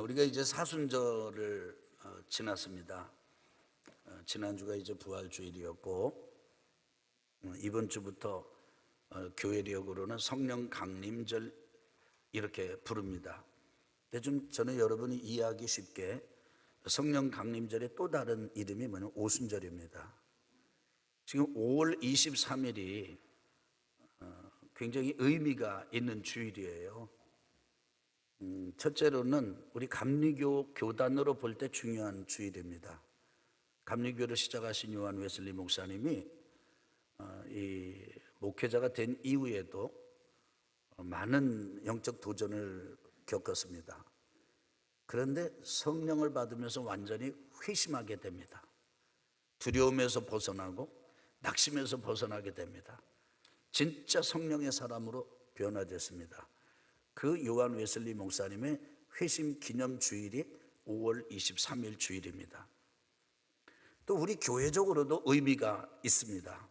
우리가 이제 사순절을 지났습니다. 지난주가 이제 부활주일이었고 이번 주부터 교회력으로는 성령 강림절 이렇게 부릅니다. 근데 좀 저는 여러분이 이해하기 쉽게 성령 강림절의 또 다른 이름이 뭐냐면 오순절입니다. 지금 5월 23일이 굉장히 의미가 있는 주일이에요. 첫째로는 우리 감리교 교단으로 볼 때 중요한 주일입니다. 감리교를 시작하신 요한 웨슬리 목사님이 이 목회자가 된 이후에도 많은 영적 도전을 겪었습니다. 그런데 성령을 받으면서 완전히 회심하게 됩니다. 두려움에서 벗어나고 낙심에서 벗어나게 됩니다. 진짜 성령의 사람으로 변화됐습니다. 그 요한 웨슬리 목사님의 회심 기념 주일이 5월 23일 주일입니다. 또 우리 교회적으로도 의미가 있습니다.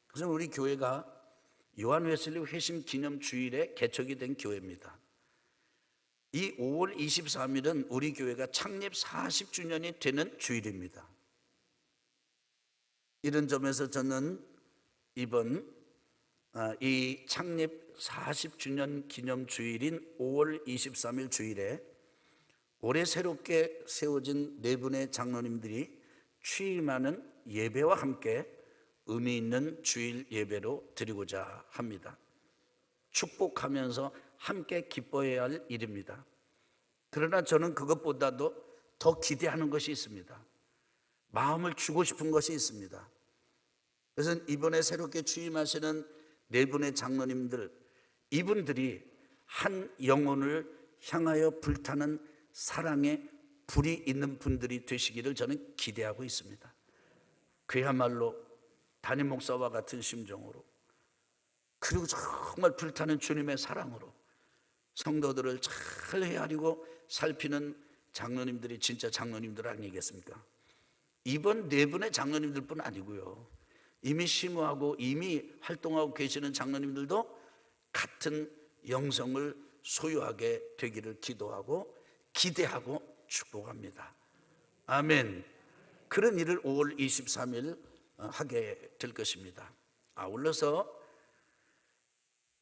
그래서 우리 교회가 요한 웨슬리 회심 기념 주일에 개척이 된 교회입니다. 이 5월 23일은 우리 교회가 창립 40주년이 되는 주일입니다. 이런 점에서 저는 이번 이 창립 40주년 기념 주일인 5월 23일 주일에 올해 새롭게 세워진 네 분의 장로님들이 취임하는 예배와 함께 의미 있는 주일 예배로 드리고자 합니다. 축복하면서 함께 기뻐해야 할 일입니다. 그러나 저는 그것보다도 더 기대하는 것이 있습니다. 마음을 주고 싶은 것이 있습니다. 그래서 이번에 새롭게 취임하시는 네 분의 장로님들, 이분들이 한 영혼을 향하여 불타는 사랑의 불이 있는 분들이 되시기를 저는 기대하고 있습니다. 그야말로 담임 목사와 같은 심정으로, 그리고 정말 불타는 주님의 사랑으로 성도들을 잘 헤아리고 살피는 장로님들이 진짜 장로님들 아니겠습니까? 이번 네 분의 장로님들뿐 아니고요, 이미 심우하고 이미 활동하고 계시는 장로님들도 같은 영성을 소유하게 되기를 기도하고 기대하고 축복합니다. 아멘. 그런 일을 5월 23일 하게 될 것입니다. 아울러서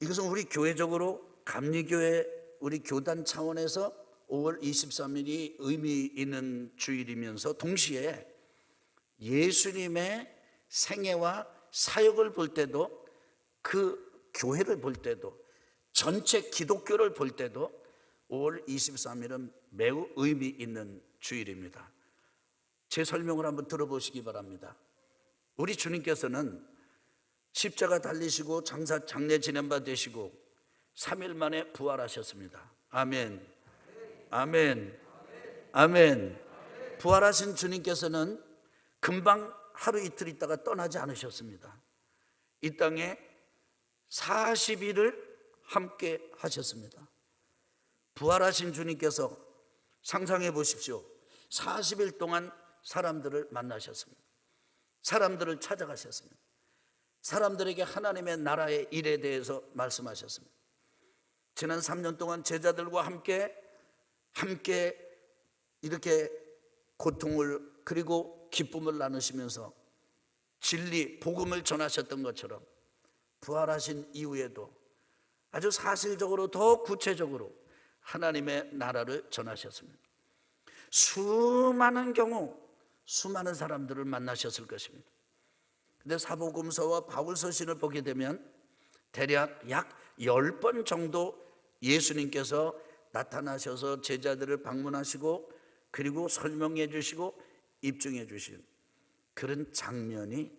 이것은 우리 교회적으로 감리교회 우리 교단 차원에서 5월 23일이 의미 있는 주일이면서 동시에 예수님의 생애와 사역을 볼 때도, 그 교회를 볼 때도, 전체 기독교를 볼 때도 5월 23일은 매우 의미 있는 주일입니다. 제 설명을 한번 들어보시기 바랍니다. 우리 주님께서는 십자가 달리시고 장례 지낸 바 되시고 3일 만에 부활하셨습니다. 아멘, 아멘, 아멘. 부활하신 주님께서는 금방 하루 이틀 있다가 떠나지 않으셨습니다. 이 땅에 40일을 함께 하셨습니다. 부활하신 주님께서 상상해 보십시오. 40일 동안 사람들을 만나셨습니다. 사람들을 찾아가셨습니다. 사람들에게 하나님의 나라의 일에 대해서 말씀하셨습니다. 지난 3년 동안 제자들과 함께 이렇게 고통을 그리고 기쁨을 나누시면서 진리, 복음을 전하셨던 것처럼 부활하신 이후에도 아주 사실적으로 더 구체적으로 하나님의 나라를 전하셨습니다. 수많은 경우 수많은 사람들을 만나셨을 것입니다. 근데 사복음서와 바울서신을 보게 되면 대략 약 10번 정도 예수님께서 나타나셔서 제자들을 방문하시고 그리고 설명해 주시고 입증해 주신 그런 장면에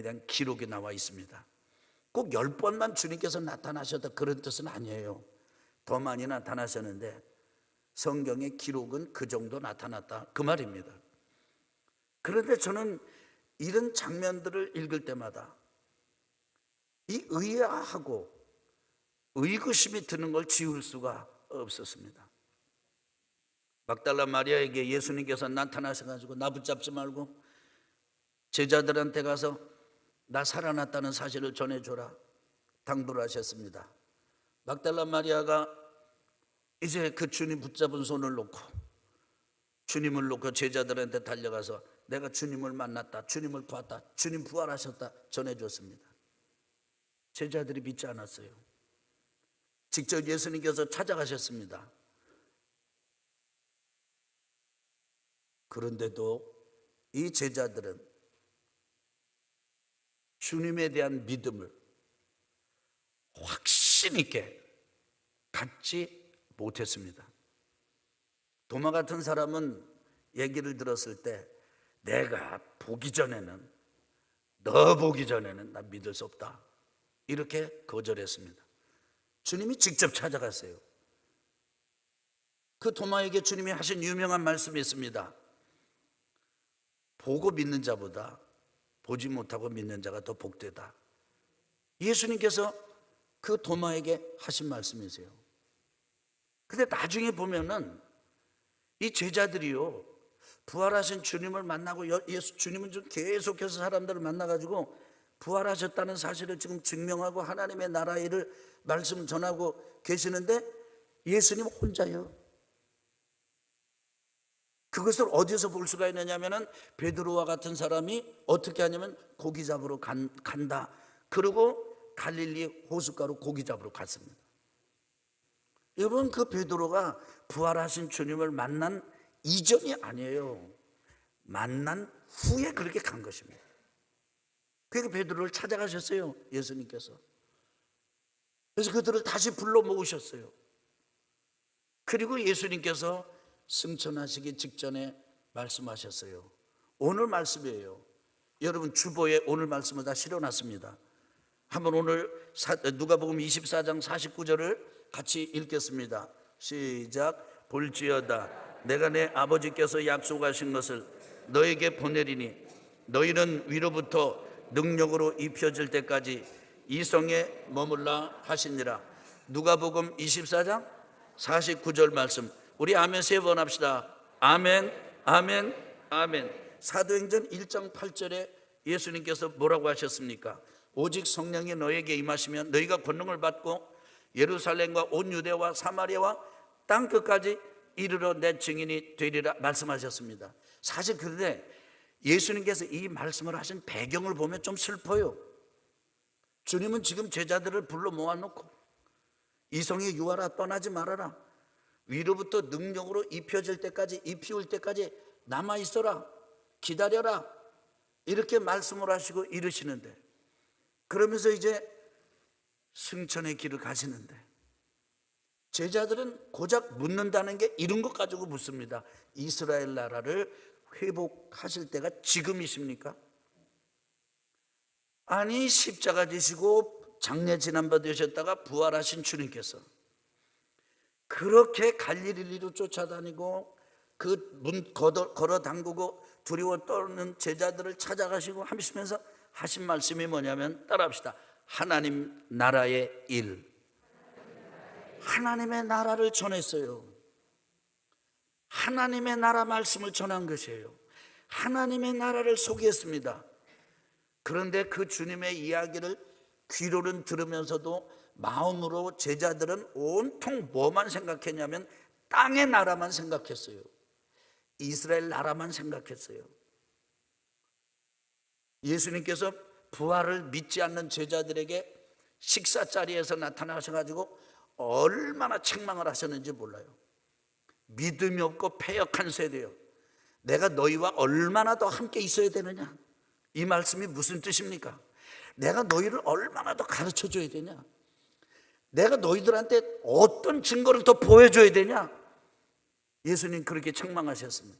대한 기록이 나와 있습니다. 꼭 10번만 주님께서 나타나셨다 그런 뜻은 아니에요. 더 많이 나타나셨는데 성경의 기록은 그 정도 나타났다 그 말입니다. 그런데 저는 이런 장면들을 읽을 때마다 이 의아하고 의구심이 드는 걸 지울 수가 없었습니다. 막달라 마리아에게 예수님께서 나타나셔가지고 나 붙잡지 말고 제자들한테 가서 나 살아났다는 사실을 전해줘라 당부를 하셨습니다. 막달라 마리아가 이제 그 주님 붙잡은 손을 놓고 주님을 놓고 제자들한테 달려가서 내가 주님을 만났다, 주님을 봤다, 주님 부활하셨다 전해줬습니다. 제자들이 믿지 않았어요. 직접 예수님께서 찾아가셨습니다. 그런데도 이 제자들은 주님에 대한 믿음을 확신 있게 갖지 못했습니다. 도마 같은 사람은 얘기를 들었을 때 내가 보기 전에는, 너 보기 전에는 난 믿을 수 없다, 이렇게 거절했습니다. 주님이 직접 찾아갔어요. 그 도마에게 주님이 하신 유명한 말씀이 있습니다. 보고 믿는 자보다 보지 못하고 믿는 자가 더 복되다. 예수님께서 그 도마에게 하신 말씀이세요. 근데 나중에 보면은 이 제자들이요, 부활하신 주님을 만나고 주님은 좀 계속해서 사람들을 만나가지고 부활하셨다는 사실을 지금 증명하고 하나님의 나라의 일을 말씀 전하고 계시는데 예수님 혼자요. 그것을 어디서 볼 수가 있느냐면은 베드로와 같은 사람이 어떻게 하냐면 고기 잡으러 간다. 그리고 갈릴리 호숫가로 고기 잡으러 갔습니다. 여러분, 그 베드로가 부활하신 주님을 만난 이전이 아니에요. 만난 후에 그렇게 간 것입니다. 그러니까 베드로를 찾아가셨어요, 예수님께서. 그래서 그들을 다시 불러 모으셨어요. 그리고 예수님께서 승천하시기 직전에 말씀하셨어요. 오늘 말씀이에요. 여러분 주보에 오늘 말씀을 다 실어놨습니다. 한번 오늘 누가복음 24장 49절을 같이 읽겠습니다. 시작. 볼지어다 내가 내 아버지께서 약속하신 것을 너에게 보내리니 너희는 위로부터 능력으로 입혀질 때까지 이 성에 머물라 하시니라. 누가복음 24장 49절 말씀 우리 아멘 세 번 합시다. 아멘, 아멘, 아멘. 사도행전 1장 8절에 예수님께서 뭐라고 하셨습니까? 오직 성령이 너에게 임하시면 너희가 권능을 받고 예루살렘과 온 유대와 사마리아와 땅끝까지 이르러 내 증인이 되리라 말씀하셨습니다. 사실 그런데 예수님께서 이 말씀을 하신 배경을 보면 좀 슬퍼요. 주님은 지금 제자들을 불러 모아놓고 이성이 유하라 떠나지 말아라, 위로부터 능력으로 입혀질 때까지, 입히울 때까지 남아있어라, 기다려라, 이렇게 말씀을 하시고 이르시는데, 그러면서 이제 승천의 길을 가시는데 제자들은 고작 묻는다는 게 이런 것 가지고 묻습니다. 이스라엘 나라를 회복하실 때가 지금이십니까? 아니, 십자가 지시고 장례 지난바 되셨다가 부활하신 주님께서 그렇게 갈릴리로 쫓아다니고 그 문 걸어 담그고 두려워 떠는 제자들을 찾아가시고 하시면서 하신 말씀이 뭐냐면, 따라합시다. 하나님 나라의 일. 하나님의 나라를 전했어요. 하나님의 나라 말씀을 전한 것이에요. 하나님의 나라를 소개했습니다. 그런데 그 주님의 이야기를 귀로는 들으면서도 마음으로 제자들은 온통 뭐만 생각했냐면 땅의 나라만 생각했어요. 이스라엘 나라만 생각했어요. 예수님께서 부활을 믿지 않는 제자들에게 식사 자리에서 나타나셔가지고 얼마나 책망을 하셨는지 몰라요. 믿음이 없고 패역한 세대요, 내가 너희와 얼마나 더 함께 있어야 되느냐, 이 말씀이 무슨 뜻입니까? 내가 너희를 얼마나 더 가르쳐 줘야 되냐, 내가 너희들한테 어떤 증거를 더 보여줘야 되냐. 예수님 그렇게 책망하셨습니다.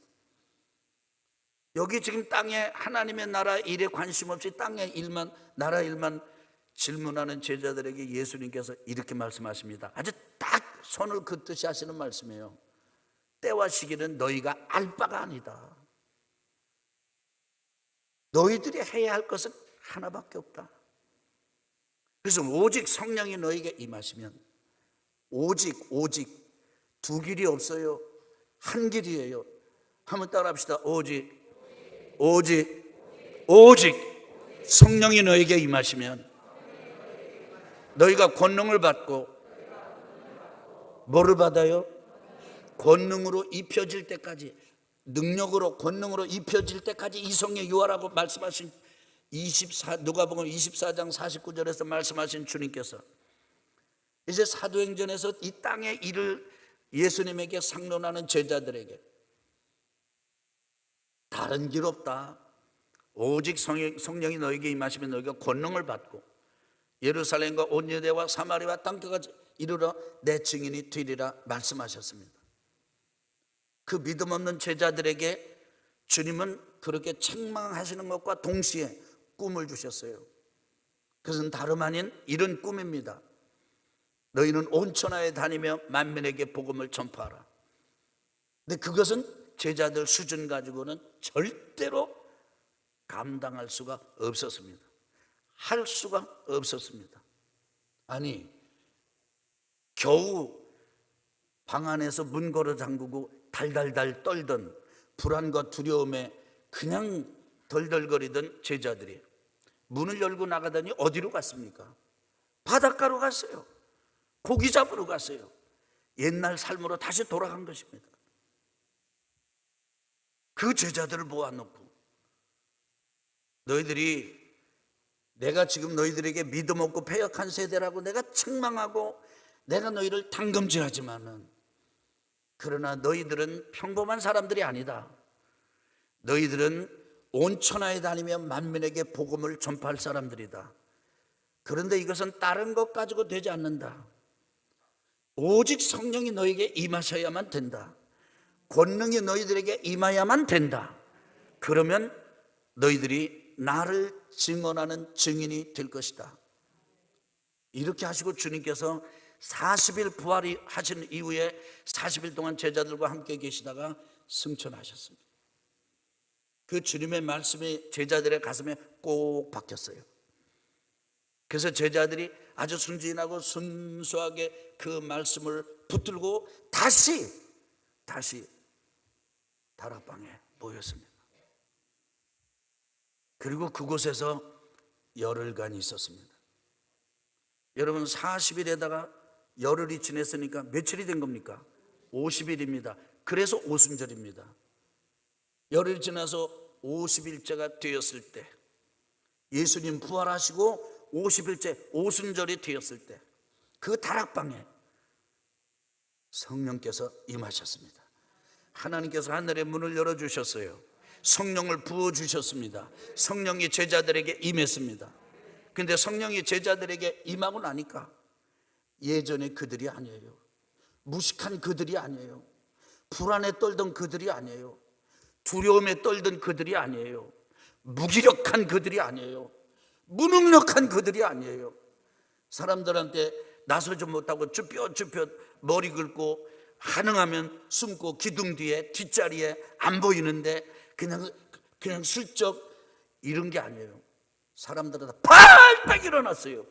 여기 지금 땅에 하나님의 나라 일에 관심 없이 땅의 일만, 나라 일만 질문하는 제자들에게 예수님께서 이렇게 말씀하십니다. 아주 딱 손을 긋듯이 하시는 말씀이에요. 때와 시기는 너희가 알 바가 아니다. 너희들이 해야 할 것은 하나밖에 없다. 그래서 오직 성령이 너에게 임하시면, 오직 두 길이 없어요. 한 길이에요. 한번 따라합시다. 오직 성령이 너에게 임하시면 너희가 권능을 받고, 뭐를 받아요? 권능으로 입혀질 때까지, 능력으로 권능으로 입혀질 때까지 이성의 유아라고 말씀하신 누가복음 24장 49절에서 말씀하신 주님께서 이제 사도행전에서 이 땅의 일을 예수님에게 상론하는 제자들에게 다른 길 없다, 오직 성령이 너에게 임하시면 너희가 권능을 받고 예루살렘과 온 유대와 사마리아 땅끝까지 이르러 내 증인이 되리라 말씀하셨습니다. 그 믿음 없는 제자들에게 주님은 그렇게 책망하시는 것과 동시에 꿈을 주셨어요. 그것은 다름 아닌 이런 꿈입니다. 너희는 온 천하에 다니며 만민에게 복음을 전파하라. 근데 그것은 제자들 수준 가지고는 절대로 감당할 수가 없었습니다. 할 수가 없었습니다. 아니, 겨우 방 안에서 문 걸어 잠그고 달달달 떨던 불안과 두려움에 그냥 덜덜거리던 제자들이 문을 열고 나가더니 어디로 갔습니까? 바닷가로 갔어요. 고기 잡으러 갔어요. 옛날 삶으로 다시 돌아간 것입니다. 그 제자들을 모아놓고 너희들이, 내가 지금 너희들에게 믿음 없고 패역한 세대라고 내가 책망하고 내가 너희를 당금질하지만은, 그러나 너희들은 평범한 사람들이 아니다. 너희들은 온 천하에 다니며 만민에게 복음을 전파할 사람들이다. 그런데 이것은 다른 것 가지고 되지 않는다. 오직 성령이 너에게 임하셔야만 된다. 권능이 너희들에게 임하야만 된다. 그러면 너희들이 나를 증언하는 증인이 될 것이다. 이렇게 하시고 주님께서 40일 부활이 하신 이후에 40일 동안 제자들과 함께 계시다가 승천하셨습니다. 그 주님의 말씀이 제자들의 가슴에 꼭 박혔어요. 그래서 제자들이 아주 순진하고 순수하게 그 말씀을 붙들고 다시 다락방에 모였습니다. 그리고 그곳에서 열흘간 있었습니다. 여러분, 40일에다가 열흘이 지냈으니까 며칠이 된 겁니까? 50일입니다. 그래서 오순절입니다. 열흘이 지나서 50일째가 되었을 때, 예수님 부활하시고 50일째 오순절이 되었을 때, 그 다락방에 성령께서 임하셨습니다. 하나님께서 하늘의 문을 열어주셨어요. 성령을 부어주셨습니다. 성령이 제자들에게 임했습니다. 근데 성령이 제자들에게 임하고 나니까 예전에 그들이 아니에요. 무식한 그들이 아니에요. 불안에 떨던 그들이 아니에요. 두려움에 떨던 그들이 아니에요. 무기력한 그들이 아니에요. 무능력한 그들이 아니에요. 사람들한테 나서지 못하고 쭈뼛쭈뼛 머리 긁고 가능하면 숨고 기둥 뒤에 뒷자리에 안 보이는데 그냥 슬쩍 이런 게 아니에요. 사람들은 다 팔딱 일어났어요.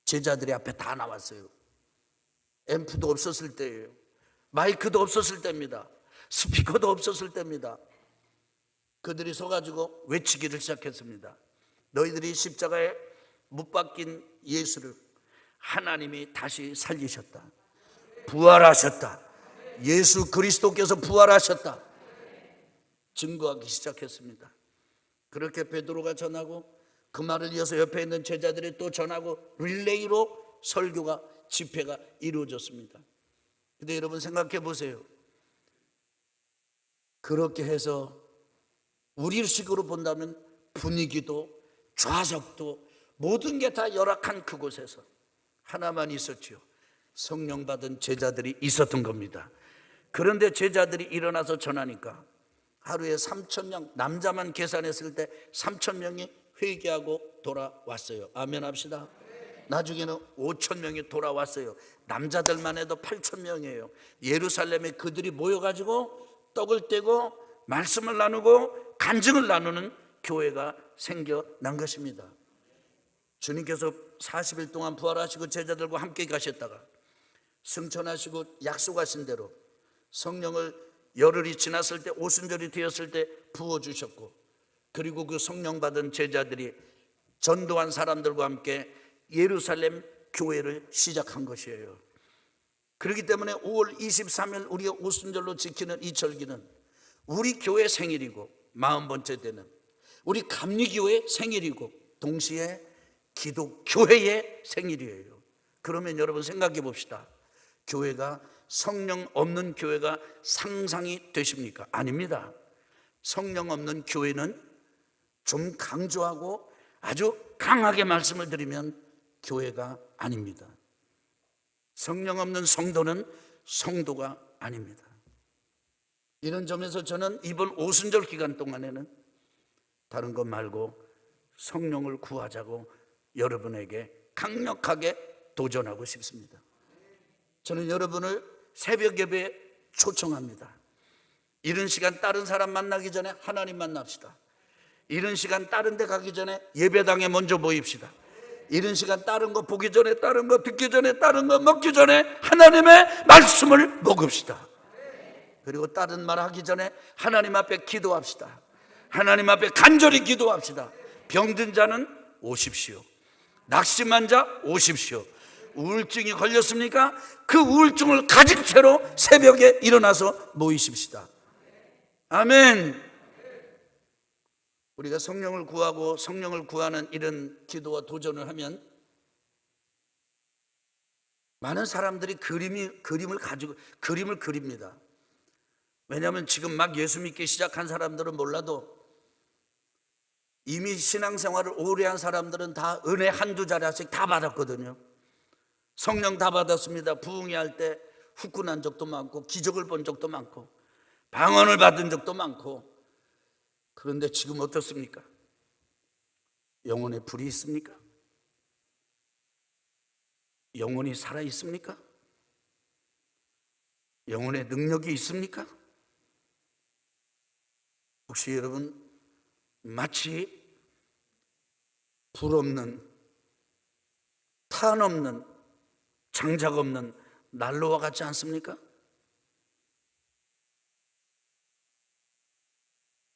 제자들이 앞에 다 나왔어요. 앰프도 없었을 때예요. 마이크도 없었을 때입니다. 스피커도 없었을 때입니다. 그들이 서가지고 외치기를 시작했습니다. 너희들이 십자가에 못 박힌 예수를 하나님이 다시 살리셨다. 부활하셨다. 예수 그리스도께서 부활하셨다. 증거하기 시작했습니다. 그렇게 베드로가 전하고 그 말을 이어서 옆에 있는 제자들이 또 전하고 릴레이로 설교가, 집회가 이루어졌습니다. 근데 여러분 생각해 보세요. 그렇게 해서 우리식으로 본다면 분위기도 좌석도 모든 게 다 열악한 그곳에서 하나만 있었죠. 성령 받은 제자들이 있었던 겁니다. 그런데 제자들이 일어나서 전하니까 하루에 3,000명, 남자만 계산했을 때 3,000명이 회개하고 돌아왔어요. 아멘 합시다. 나중에는 5,000명이 돌아왔어요. 남자들만 해도 8,000명이에요. 예루살렘에 그들이 모여가지고 떡을 떼고 말씀을 나누고 간증을 나누는 교회가 생겨난 것입니다. 주님께서 40일 동안 부활하시고 제자들과 함께 가셨다가 승천하시고 약속하신 대로 성령을 열흘이 지났을 때, 오순절이 되었을 때 부어주셨고, 그리고 그 성령 받은 제자들이 전도한 사람들과 함께 예루살렘 교회를 시작한 것이에요. 그렇기 때문에 5월 23일 우리가 오순절로 지키는 이 절기는 우리 교회 생일이고 40번째 되는 우리 감리교회 생일이고 동시에 기독교회의 생일이에요. 그러면 여러분 생각해 봅시다. 교회가 성령 없는 교회가 상상이 되십니까? 아닙니다. 성령 없는 교회는 좀 강조하고 아주 강하게 말씀을 드리면 교회가 아닙니다. 성령 없는 성도는 성도가 아닙니다. 이런 점에서 저는 이번 오순절 기간 동안에는 다른 것 말고 성령을 구하자고 여러분에게 강력하게 도전하고 싶습니다. 저는 여러분을 새벽 예배에 초청합니다. 이른 시간 다른 사람 만나기 전에 하나님 만납시다. 이른 시간 다른 데 가기 전에 예배당에 먼저 모입시다. 이른 시간 다른 거 보기 전에, 다른 거 듣기 전에, 다른 거 먹기 전에 하나님의 말씀을 먹읍시다. 그리고 다른 말 하기 전에 하나님 앞에 기도합시다. 하나님 앞에 간절히 기도합시다. 병든 자는 오십시오. 낙심한 자 오십시오. 우울증이 걸렸습니까? 그 우울증을 가진 채로 새벽에 일어나서 모이십시다. 아멘. 우리가 성령을 구하고 성령을 구하는 이런 기도와 도전을 하면 많은 사람들이 그림을 가지고 그림을 그립니다. 왜냐하면 지금 막 예수 믿기 시작한 사람들은 몰라도 이미 신앙생활을 오래 한 사람들은 다 은혜 한두 자리씩 다 받았거든요. 성령 다 받았습니다. 부흥회 할 때 후끈한 적도 많고 기적을 본 적도 많고 방언을 받은 적도 많고. 그런데 지금 어떻습니까? 영혼의 불이 있습니까? 영혼이 살아 있습니까? 영혼의 능력이 있습니까? 혹시 여러분 마치 불 없는, 탄 없는, 장작 없는 난로와 같지 않습니까?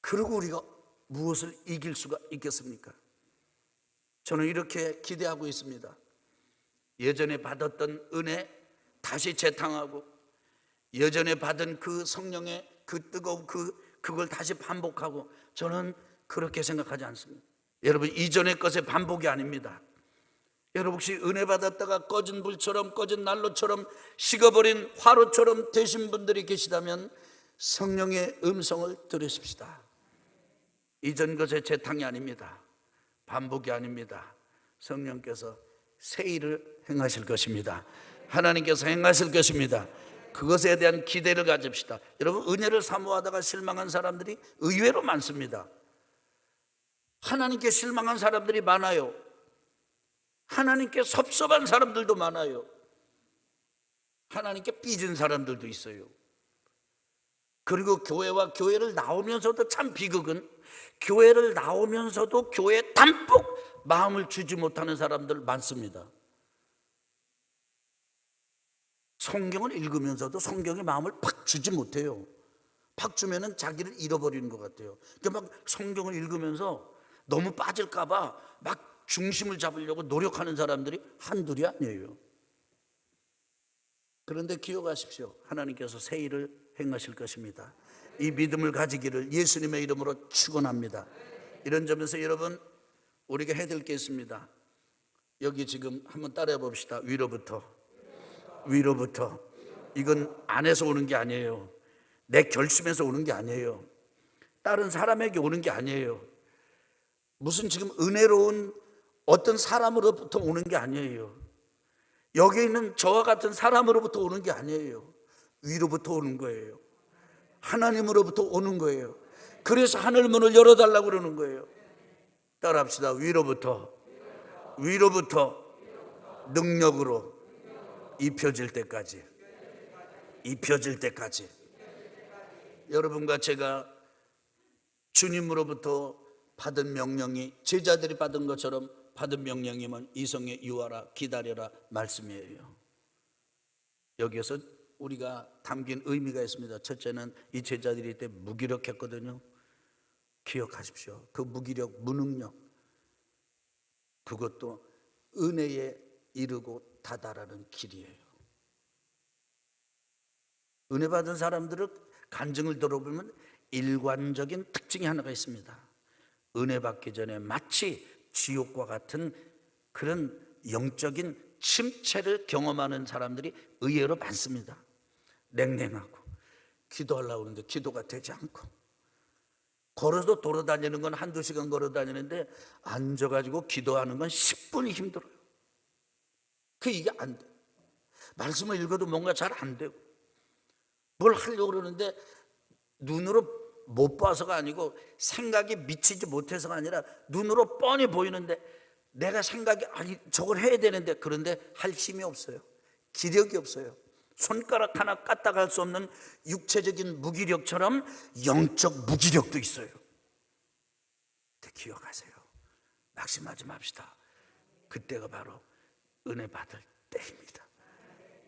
그리고 우리가 무엇을 이길 수가 있겠습니까? 저는 이렇게 기대하고 있습니다. 예전에 받았던 은혜 다시 재탕하고 예전에 받은 그 성령의 그 뜨거운 그걸 다시 반복하고, 저는 그렇게 생각하지 않습니다. 여러분, 이전의 것의 반복이 아닙니다. 여러분, 혹시 은혜 받았다가 꺼진 불처럼, 꺼진 난로처럼, 식어버린 화로처럼 되신 분들이 계시다면 성령의 음성을 들으십시다. 이전 것의 재탕이 아닙니다. 반복이 아닙니다. 성령께서 새 일을 행하실 것입니다. 하나님께서 행하실 것입니다. 그것에 대한 기대를 가집시다. 여러분, 은혜를 사모하다가 실망한 사람들이 의외로 많습니다. 하나님께 실망한 사람들이 많아요. 하나님께 섭섭한 사람들도 많아요. 하나님께 삐진 사람들도 있어요. 그리고 교회와 교회를 나오면서도 참 비극은, 교회를 나오면서도 교회에 담뿍 마음을 주지 못하는 사람들 많습니다. 성경을 읽으면서도 성경의 마음을 팍 주지 못해요. 팍 주면은 자기를 잃어버리는 것 같아요. 그러니까 막 성경을 읽으면서 너무 빠질까봐 막 중심을 잡으려고 노력하는 사람들이 한둘이 아니에요. 그런데 기억하십시오. 하나님께서 새 일을 행하실 것입니다. 이 믿음을 가지기를 예수님의 이름으로 축원합니다. 이런 점에서 여러분, 우리가 해야 될 게 있습니다. 여기 지금 한번 따라해 봅시다. 위로부터. 이건 안에서 오는 게 아니에요. 내 결심에서 오는 게 아니에요. 다른 사람에게 오는 게 아니에요. 무슨 지금 은혜로운 어떤 사람으로부터 오는 게 아니에요. 여기 있는 저와 같은 사람으로부터 오는 게 아니에요. 위로부터 오는 거예요. 하나님으로부터 오는 거예요. 그래서 하늘문을 열어달라고 그러는 거예요. 따라합시다. 위로부터 능력으로 입혀질 때까지. 여러분과 제가 주님으로부터 받은 명령이, 제자들이 받은 것처럼 받은 명령이면 이성에 유하라, 기다려라 말씀이에요. 여기에서 우리가 담긴 의미가 있습니다. 첫째는 이 제자들이 이때 무기력했거든요. 기억하십시오. 그 무기력, 무능력, 그것도 은혜에 이르고 다다라는 길이에요. 은혜 받은 사람들은 간증을 들어보면 일관적인 특징이 하나가 있습니다. 은혜 받기 전에 마치 지옥과 같은 그런 영적인 침체를 경험하는 사람들이 의외로 많습니다. 냉랭하고 기도하려고 하는데 기도가 되지 않고, 걸어서 돌아다니는 건 한두 시간 걸어 다니는데 앉아가지고 기도하는 건 10분이 힘들어요. 이게 안 돼. 말씀을 읽어도 뭔가 잘 안 되고, 뭘 하려고 그러는데 눈으로 못 봐서가 아니고 생각이 미치지 못해서가 아니라 눈으로 뻔히 보이는데 내가 생각이 아니 저걸 해야 되는데, 그런데 할 힘이 없어요. 기력이 없어요. 손가락 하나 까딱할 수 없는 육체적인 무기력처럼 영적 무기력도 있어요. 근데 기억하세요. 낙심하지 맙시다. 그때가 바로 은혜 받을 때입니다.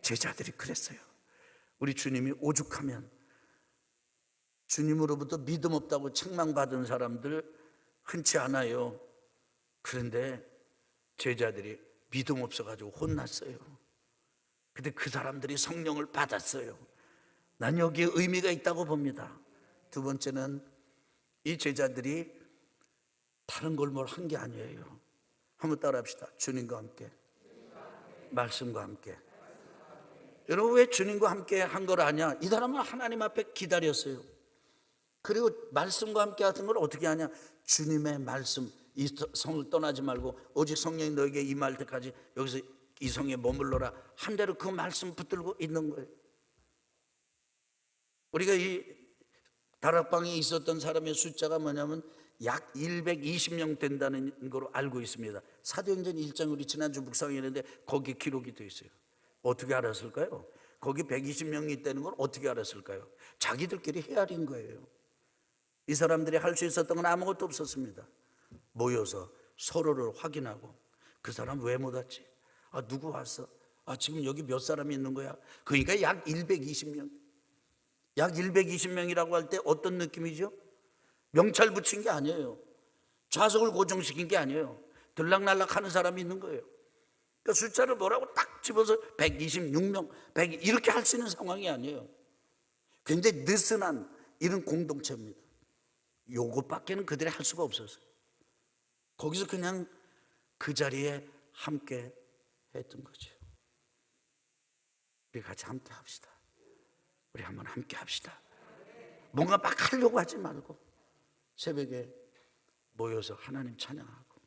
제자들이 그랬어요. 우리 주님이 오죽하면 주님으로부터 믿음 없다고 책망받은 사람들 흔치 않아요. 그런데 제자들이 믿음 없어가지고 혼났어요. 근데 그 사람들이 성령을 받았어요. 난 여기에 의미가 있다고 봅니다. 두 번째는 이 제자들이 다른 걸 뭘 한 게 아니에요. 한번 따라합시다. 주님과 함께, 말씀과 함께. 여러분, 왜 주님과 함께 한 걸 아냐? 이 사람은 하나님 앞에 기다렸어요. 그리고 말씀과 함께 하는 걸 어떻게 하냐? 주님의 말씀, 이 성을 떠나지 말고 오직 성령이 너에게 임할 때까지 여기서 이 성에 머물러라 한 대로 그 말씀 붙들고 있는 거예요. 우리가 이 다락방에 있었던 사람의 숫자가 뭐냐면 약 120명 된다는 걸로 알고 있습니다. 사도행전 1장 우리 지난주 묵상했는데 거기 기록이 되어 있어요. 어떻게 알았을까요? 거기 120명이 있다는 걸 어떻게 알았을까요? 자기들끼리 헤아린 거예요. 이 사람들이 할 수 있었던 건 아무것도 없었습니다. 모여서 서로를 확인하고, 그 사람 왜 못 왔지? 누구 왔어? 지금 여기 몇 사람이 있는 거야? 그러니까 약 120명. 약 120명이라고 할 때 어떤 느낌이죠? 명찰 붙인 게 아니에요. 좌석을 고정시킨 게 아니에요. 들락날락 하는 사람이 있는 거예요. 그러니까 숫자를 뭐라고 딱 집어서 126명, 100 이렇게 할 수 있는 상황이 아니에요. 굉장히 느슨한 이런 공동체입니다. 요것밖에는 그들이 할 수가 없었어요. 거기서 그냥 그 자리에 함께 했던 거죠. 우리 같이 함께 합시다. 우리 한번 함께 합시다. 뭔가 막 하려고 하지 말고 새벽에 모여서 하나님 찬양하고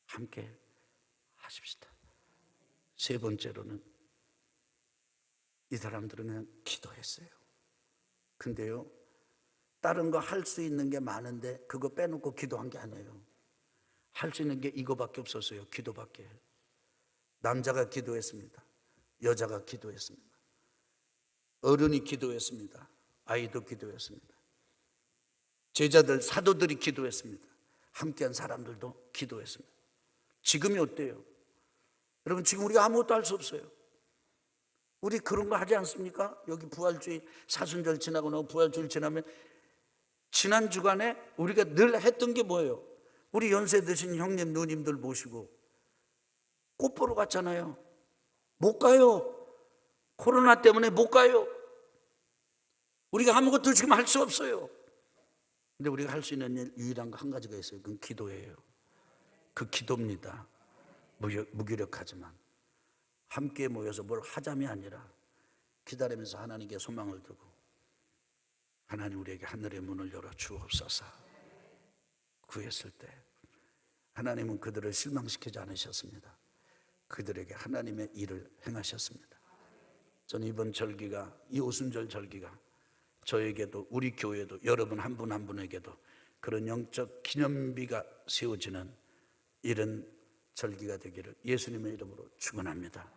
함께 하십시다. 세 번째로는 이 사람들은 그냥 기도했어요. 근데요, 다른 거 할 수 있는 게 많은데 그거 빼놓고 기도한 게 아니에요. 할 수 있는 게 이거밖에 없었어요. 기도밖에. 남자가 기도했습니다. 여자가 기도했습니다. 어른이 기도했습니다. 아이도 기도했습니다. 제자들, 사도들이 기도했습니다. 함께한 사람들도 기도했습니다. 지금이 어때요? 여러분, 지금 우리가 아무것도 할 수 없어요. 우리 그런 거 하지 않습니까? 여기 부활주의 사순절 지나고 나고 부활주일 지나면 지난 주간에 우리가 늘 했던 게 뭐예요? 우리 연세 드신 형님 누님들 모시고 꽃 보러 갔잖아요. 못 가요. 코로나 때문에 못 가요. 우리가 아무것도 지금 할 수 없어요. 근데 우리가 할 수 있는 일 유일한 거 한 가지가 있어요. 그건 기도예요. 그 기도입니다. 무기력하지만 함께 모여서 뭘 하자이 아니라 기다리면서 하나님께 소망을 두고, 하나님 우리에게 하늘의 문을 열어 주옵소서 구했을 때 하나님은 그들을 실망시키지 않으셨습니다. 그들에게 하나님의 일을 행하셨습니다. 저는 이번 절기가, 이 오순절 절기가 저에게도, 우리 교회도, 여러분 한 분 한 분에게도 그런 영적 기념비가 세워지는 이런 절기가 되기를 예수님의 이름으로 축원합니다.